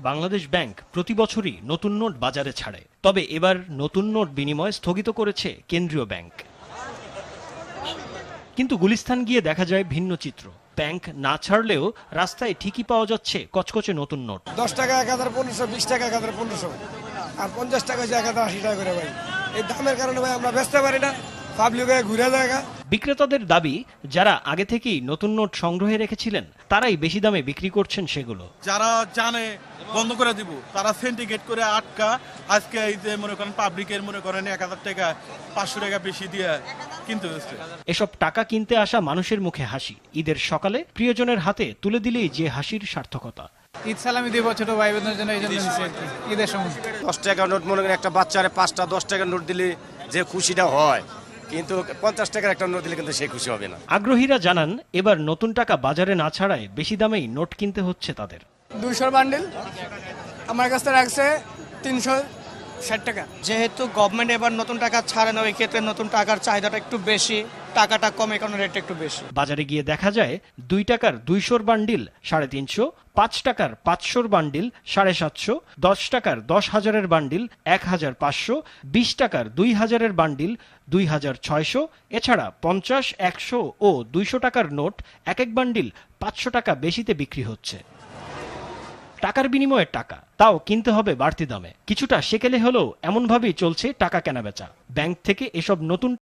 Bangladesh bank প্রতি বছরই নতুন নোট বাজারে ছাড়ে, তবে এবার নতুন নোট বিনিময় স্থগিত করেছে কেন্দ্রীয় ব্যাংক। কিন্তু গুলিস্তান গিয়ে দেখা যায় ভিন্ন চিত্র। ব্যাংক না ছাড়লেও রাস্তায় ঠিকই পাওয়া যাচ্ছে কচকচে নতুন নোট। 10 টাকা 1500, 20 টাকা 1500, আর 50 টাকা 1080 টাকা করে ভাই। এই দামের কারণে ভাই আমরা বেচতে পারি না, পাবলিক ঘুরে জায়গা। বিক্রেতাদের দাবি, যারা আগে থেকেই নতুন নোট সংগ্রহে রেখেছিলেন তারাই বেশি দামে বিক্রি করছেন সেগুলো। যারা জানে বন্ধ করে দিব তারা সিন্ডিকেট করে আটকা আজকে এই যে মনে করেন পাবলিকের মনে করেন 1000 টাকা 500 টাকা বেশি দিয়ে কিনতে হচ্ছে। এসব টাকা কিনতে আসা মানুষের মুখে হাসি। ঈদের সকালে প্রিয়জনের হাতে তুলে দিলেই যে হাসির সার্থকতা। ঈদ সালামি দিব ছোট ভাই বোনদের জন্য, এই জন্য ঈদের সময় 10 টাকা নোট মনে করেন একটা বাচ্চারে 5টা 10 টাকার নোট দিলে যে খুশিটা হয়, কিন্তু 50 টাকার একটা নোট দিলে কিন্তু সে খুশি হবে না। আগ্রহীরা জানান, এবার নতুন টাকা বাজারে না ছাড়ায় বেশি দামেই নোট কিনতে হচ্ছে তাদের। 200 বান্ডিল আমার কাছে রাখছে 360 টাকা। যেহেতু গভর্নমেন্ট এবার নতুন টাকা ছাড়ে না, ওই ক্ষেত্রে নতুন টাকার চাহিদাটা একটু বেশি, টাকাটা কম, এই কারণে রেটটা একটু বেশি। বাজারে গিয়ে দেখা যায় 2 টাকার 200 বান্ডিল 350, 5 টাকার 500 বান্ডিল 750, 10 টাকার 10,000-এর বান্ডিল 1,500, 20 টাকার 2,000-এর বান্ডিল 2,600, এছাড়া 50, 100 ও 200 টাকার নোট এক এক বান্ডিল 500 টাকা বেশিতে বিক্রি হচ্ছে। টাকার বিনিময়ে টাকা, তাও কিনতে হবে বাড়তি দামে। কিছুটা সেকেলে হলেও এমনভাবেই চলছে টাকা কেনাবেচা। ব্যাংক থেকে এসব নতুন